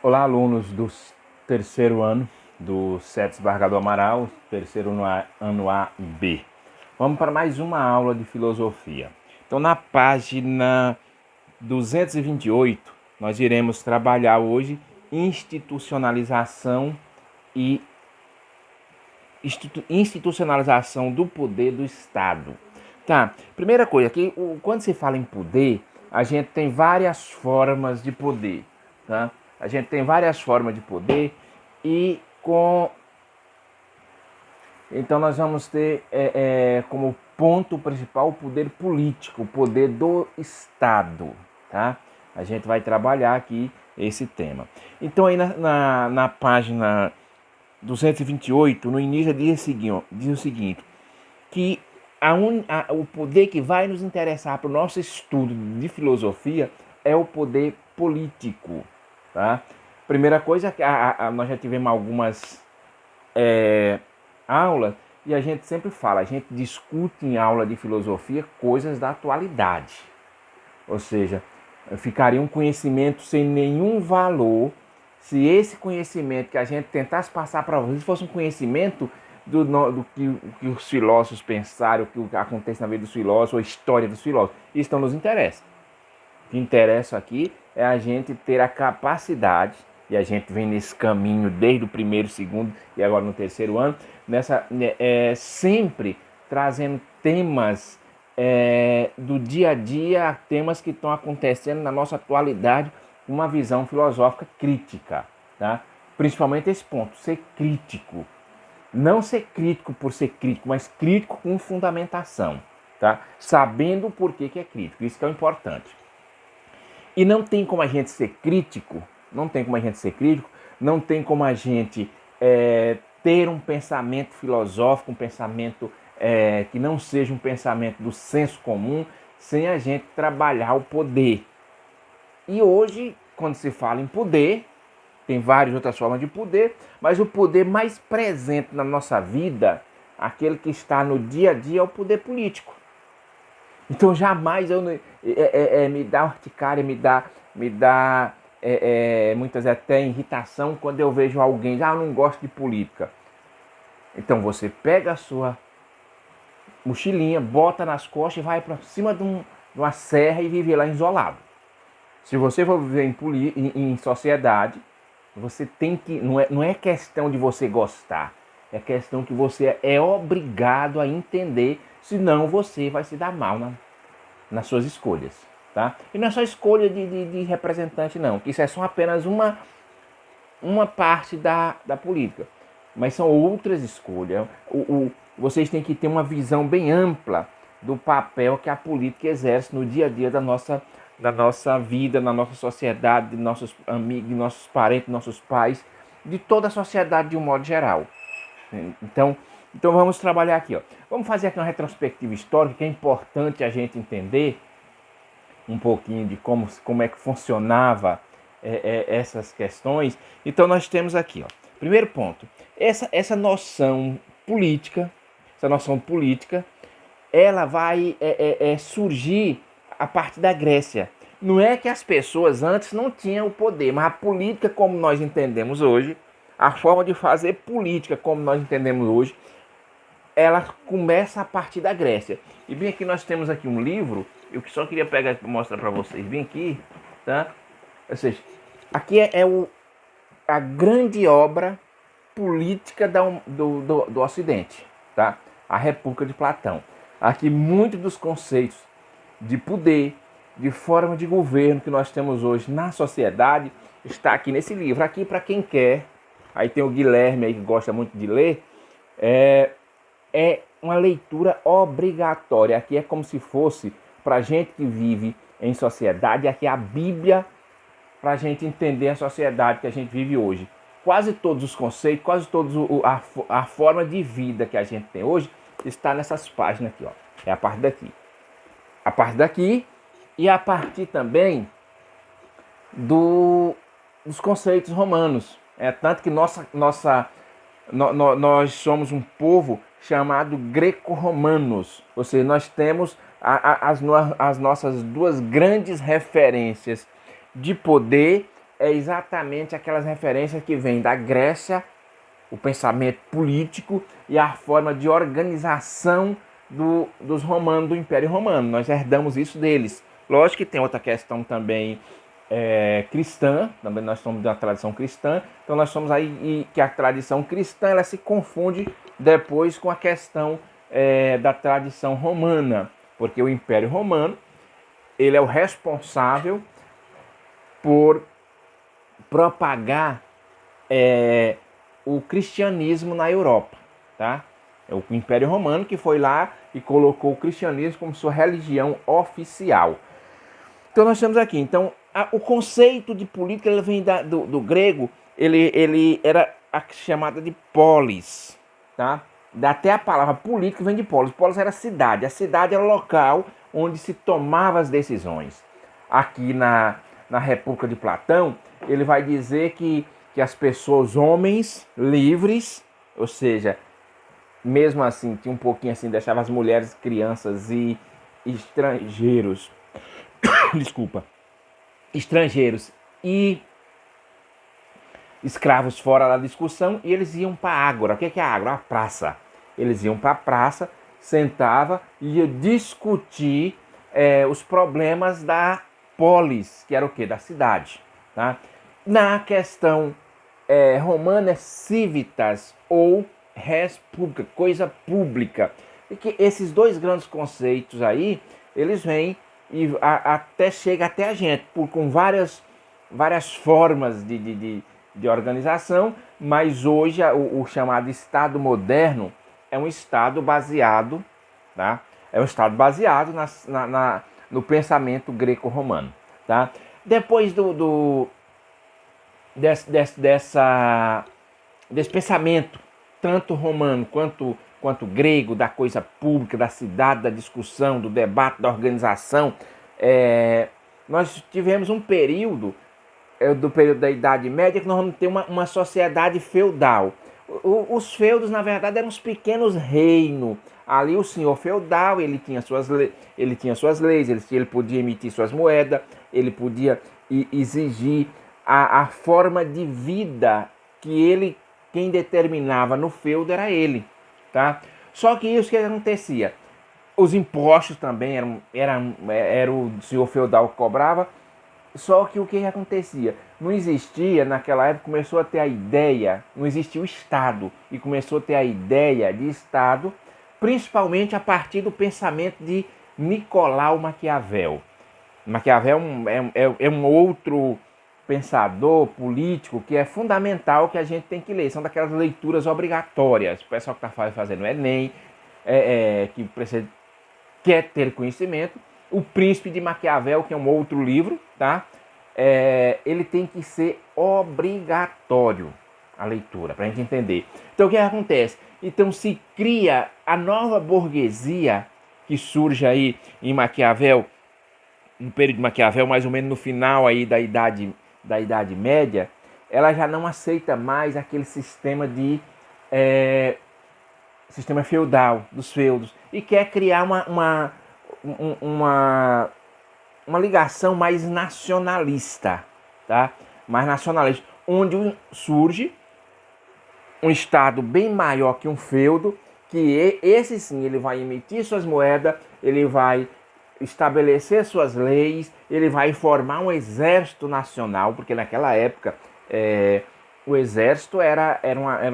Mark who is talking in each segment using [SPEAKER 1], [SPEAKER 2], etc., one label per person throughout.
[SPEAKER 1] Olá, alunos do terceiro ano do SETS Barra do Amaral, terceiro ano A B. Vamos para mais uma aula de filosofia. Então, na página 228, nós iremos trabalhar hoje institucionalização do poder do Estado. Tá, primeira coisa, que quando se fala em poder, a gente tem várias formas de poder, tá? A gente tem várias formas de poder então nós vamos ter como ponto principal o poder político, o poder do Estado, tá? A gente vai trabalhar aqui esse tema. Então aí na página 228, no início diz o seguinte, que o poder que vai nos interessar para o nosso estudo de filosofia é o poder político, tá? Primeira coisa, nós já tivemos algumas aulas e a gente sempre fala, a gente discute em aula de filosofia coisas da atualidade. Ou seja, ficaria um conhecimento sem nenhum valor se esse conhecimento que a gente tentasse passar para vocês fosse um conhecimento do que os filósofos pensaram, o que acontece na vida dos filósofos, a história dos filósofos. Isso não nos interessa. O que interessa aqui é a gente ter a capacidade, e a gente vem nesse caminho desde o primeiro, segundo e agora no terceiro ano, sempre trazendo temas do dia a dia, temas que estão acontecendo na nossa atualidade, com uma visão filosófica crítica, tá? Principalmente esse ponto, ser crítico. Não ser crítico por ser crítico, mas crítico com fundamentação, tá? Sabendo o porquê que é crítico, isso que é o importante. E não tem como a gente ser crítico, não tem como a gente ter um pensamento filosófico, um pensamento que não seja um pensamento do senso comum, sem a gente trabalhar o poder. E hoje, quando se fala em poder, tem várias outras formas de poder, mas o poder mais presente na nossa vida, aquele que está no dia a dia, é o poder político. Então jamais me dá urticária, me dá muitas vezes até irritação quando eu vejo alguém, eu não gosto de política. Então você pega a sua mochilinha, bota nas costas e vai para cima de uma serra e vive lá isolado. Se você for viver em sociedade, você tem que. Não é questão de você gostar, é questão que você é obrigado a entender, senão você vai se dar mal nas suas escolhas. Tá? E não é só escolha de representante, não, que isso é só apenas uma parte da política. Mas são outras escolhas. Vocês têm que ter uma visão bem ampla do papel que a política exerce no dia a dia da nossa vida, na nossa sociedade, de nossos amigos, de nossos parentes, de nossos pais, de toda a sociedade de um modo geral. Então vamos trabalhar aqui. Ó. Vamos fazer aqui uma retrospectiva histórica, que é importante a gente entender um pouquinho de como é que funcionava essas questões. Então nós temos aqui, ó, primeiro ponto, essa noção política, ela vai surgir a partir da Grécia. Não é que as pessoas antes não tinham o poder, mas a política como nós entendemos hoje, a forma de fazer política como nós entendemos hoje, ela começa a partir da Grécia. E bem aqui nós temos aqui um livro, eu só queria pegar e mostrar para vocês, bem aqui, tá? Ou seja, aqui a grande obra política do Ocidente, tá? A República de Platão. Aqui muitos dos conceitos de poder, de forma de governo que nós temos hoje na sociedade, está aqui nesse livro. Aqui para quem quer, aí tem o Guilherme aí que gosta muito de ler, é uma leitura obrigatória. Aqui é como se fosse, para a gente que vive em sociedade, aqui é a Bíblia para a gente entender a sociedade que a gente vive hoje. Quase todos os conceitos, quase toda a forma de vida que a gente tem hoje está nessas páginas aqui. Ó. É a parte daqui. A parte daqui e a partir também dos conceitos romanos. Tanto que nós somos um povo chamado greco-romanos. Ou seja, nós temos as nossas duas grandes referências de poder é exatamente aquelas referências que vêm da Grécia, o pensamento político e a forma de organização dos romanos, do Império Romano. Nós herdamos isso deles. Lógico que tem outra questão também cristã, também nós somos de uma tradição cristã, então nós somos aí que a tradição cristã ela se confunde depois com a questão da tradição romana, porque o Império Romano ele é o responsável por propagar o cristianismo na Europa, tá? É o Império Romano que foi lá e colocou o cristianismo como sua religião oficial. Então nós temos aqui, então o conceito de política ele vem do grego, ele era a chamada de polis, tá? Até a palavra política vem de polis. Polis era cidade, a cidade era o local onde se tomava as decisões. Aqui na República de Platão, ele vai dizer que as pessoas, homens livres, ou seja, mesmo assim, tinha um pouquinho assim, deixava as mulheres, crianças e estrangeiros, desculpa, estrangeiros e escravos fora da discussão, e eles iam para a ágora. O que é a ágora? A praça. Eles iam para a praça, sentava e ia discutir os problemas da polis, que era o quê? Da cidade. Tá? Na questão romana é civitas ou res pública, coisa pública. E que esses dois grandes conceitos aí, eles vêm e até chega até a gente, com várias formas de organização, mas hoje o chamado Estado moderno é um Estado baseado, tá? É um Estado baseado no pensamento greco-romano, tá? Depois desse pensamento, tanto romano quanto grego, da coisa pública, da cidade, da discussão, do debate, da organização, nós tivemos um período, do período da Idade Média, que nós vamos ter uma sociedade feudal. Os feudos, na verdade, eram os pequenos reinos. Ali o senhor feudal, ele tinha suas leis, ele podia emitir suas moedas, ele podia exigir a forma de vida que quem determinava no feudo era ele, tá? Só que isso que acontecia, os impostos também era o senhor feudal que cobrava, só que o que acontecia? Não existia, naquela época começou a ter a ideia, não existia o Estado, e começou a ter a ideia de Estado, principalmente a partir do pensamento de Nicolau Maquiavel. Maquiavel é um outro pensador político que é fundamental, que a gente tem que ler. São daquelas leituras obrigatórias. O pessoal que está fazendo o Enem, que precisa, quer ter conhecimento. O Príncipe de Maquiavel, que é um outro livro, tá? Ele tem que ser obrigatório a leitura, para a gente entender. Então o que acontece? Então se cria a nova burguesia que surge aí em Maquiavel, no período de Maquiavel, mais ou menos no final aí da Idade Média. Ela já não aceita mais aquele sistema sistema feudal, dos feudos, e quer criar uma ligação mais nacionalista, tá? Mais nacionalista, onde surge um Estado bem maior que um feudo, que esse sim, ele vai emitir suas moedas, ele vai estabelecer suas leis, ele vai formar um exército nacional, porque naquela época o exército era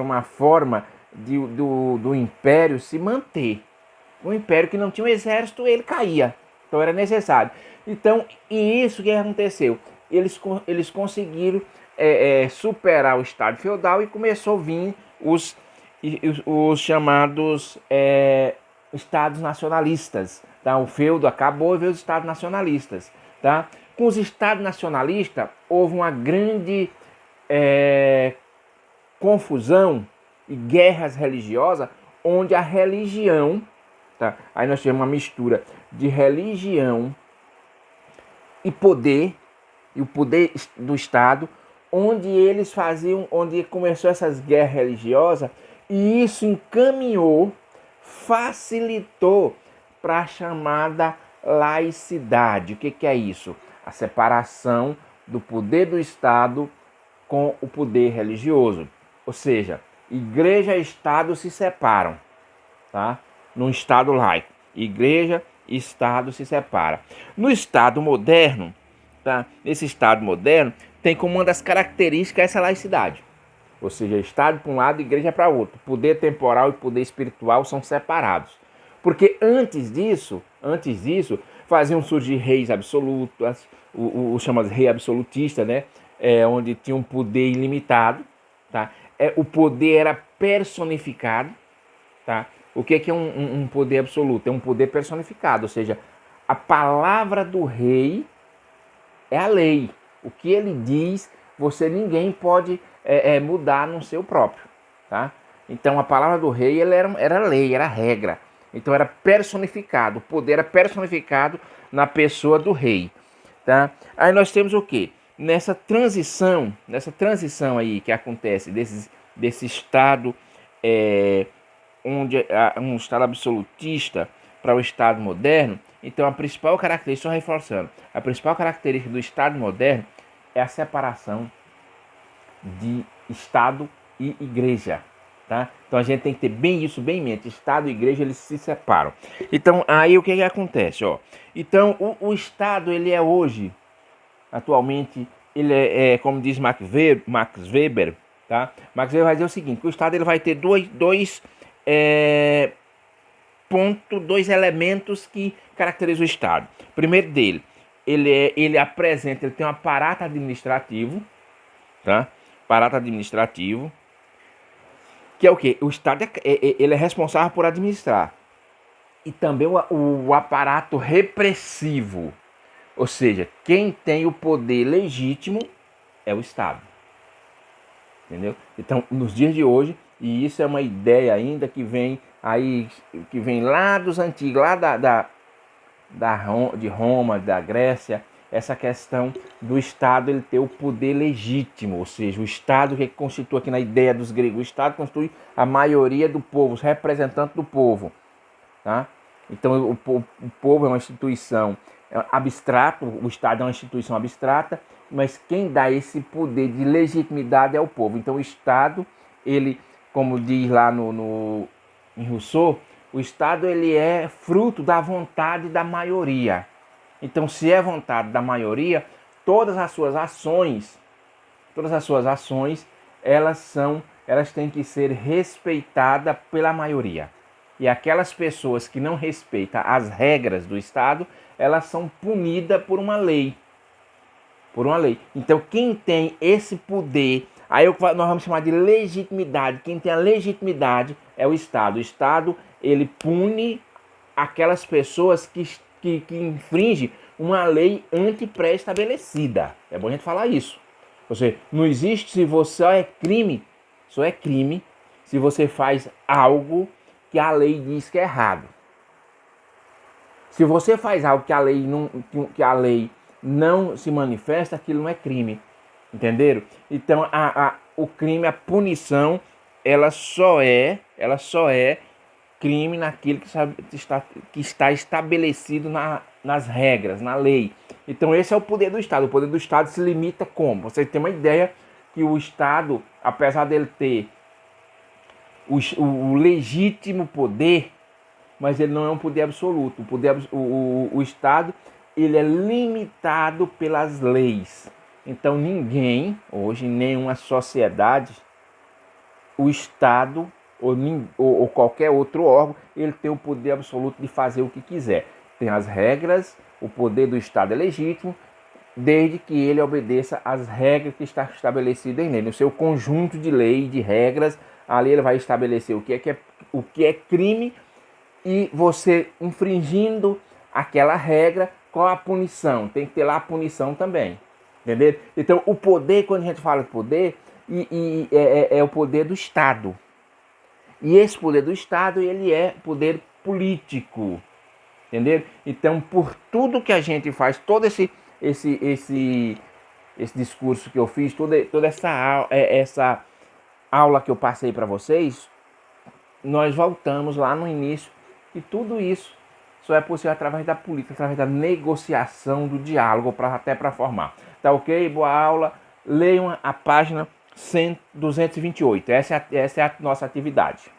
[SPEAKER 1] uma forma do império se manter. Um império que não tinha um exército, ele caía. Então era necessário. Então, e isso que aconteceu? Eles conseguiram superar o Estado feudal e começou a vir os chamados Estados nacionalistas. Tá? O feudo acabou e veio os Estados nacionalistas. Tá? Com os Estados nacionalistas, houve uma grande confusão e guerras religiosas, onde a religião, tá? Aí nós tivemos uma mistura de religião e o poder do Estado, onde começou essas guerras religiosas, e isso encaminhou, facilitou para a chamada laicidade. O que é isso? A separação do poder do Estado com o poder religioso. Ou seja, igreja e Estado se separam, tá? Num Estado laico, igreja e Estado se separam. No Estado moderno, tá? Nesse Estado moderno, tem como uma das características essa laicidade. Ou seja, Estado para um lado e igreja para outro. Poder temporal e poder espiritual são separados. Porque antes disso, faziam surgir reis absolutos, o chamado rei absolutista, né? Onde tinha um poder ilimitado, tá? O poder era personificado, tá? O que é um poder absoluto? É um poder personificado, ou seja, a palavra do rei é a lei. O que ele diz, ninguém pode mudar no seu próprio, tá? Então a palavra do rei era lei, era regra. Então era personificado, o poder era personificado na pessoa do rei, tá? Aí nós temos o quê? Nessa transição aí que acontece desse estado onde um estado absolutista para o estado moderno. Então a principal característica, só reforçando, a principal característica do estado moderno é a separação de Estado e igreja, tá? Então a gente tem que ter bem isso bem em mente. Estado e igreja, eles se separam. Então aí o que acontece, ó? Então o Estado, ele é hoje, atualmente, ele como diz Max Weber, tá? Max Weber vai dizer o seguinte, que o Estado ele vai ter dois elementos que caracterizam o Estado. Primeiro dele, ele tem um aparato administrativo, tá? Aparato administrativo, que é o quê? O Estado ele é responsável por administrar. E também o aparato repressivo, ou seja, quem tem o poder legítimo é o Estado. Entendeu? Então, nos dias de hoje, e isso é uma ideia ainda que vem lá dos antigos, lá de Roma, da Grécia, essa questão do Estado ele ter o poder legítimo, ou seja, o Estado que constitui aqui na ideia dos gregos, o Estado constitui a maioria do povo, os representantes do povo, tá? Então o povo é uma instituição abstrata, o Estado é uma instituição abstrata, mas quem dá esse poder de legitimidade é o povo. Então o Estado, ele, como diz lá em Rousseau, o Estado ele é fruto da vontade da maioria. Então, se é vontade da maioria, todas as suas ações, elas têm que ser respeitadas pela maioria. E aquelas pessoas que não respeitam as regras do Estado, elas são punidas por uma lei. Então, quem tem esse poder, aí nós vamos chamar de legitimidade. Quem tem a legitimidade é o Estado. O Estado, ele pune aquelas pessoas que infringem uma lei pré-estabelecida. É bom a gente falar isso. Ou seja, não existe se você só é crime se você faz algo que a lei diz que é errado. Se você faz algo que a lei não se manifesta, aquilo não é crime. Entenderam? Então o crime, a punição, ela só é crime naquilo que está estabelecido nas regras, na lei. Então esse é o poder do Estado. O poder do Estado se limita como? Você tem uma ideia que o Estado, apesar dele ter o legítimo poder, mas ele não é um poder absoluto. O Estado, ele é limitado pelas leis. Então ninguém, hoje em nenhuma sociedade, o Estado ou qualquer outro órgão, ele tem o poder absoluto de fazer o que quiser. Tem as regras, o poder do Estado é legítimo, desde que ele obedeça às regras que estão estabelecidas nele. No seu conjunto de lei, de regras, ali ele vai estabelecer o que é crime, e você infringindo aquela regra, qual a punição? Tem que ter lá a punição também. Entendeu? Então o poder, quando a gente fala de poder, é o poder do Estado. E esse poder do Estado, ele é poder político. Entendeu? Então, por tudo que a gente faz, todo esse discurso que eu fiz, toda essa aula que eu passei para vocês, nós voltamos lá no início, que tudo isso só é possível através da política, através da negociação, do diálogo, até para formar. Tá ok? Boa aula. Leiam a página 228. Essa é a nossa atividade.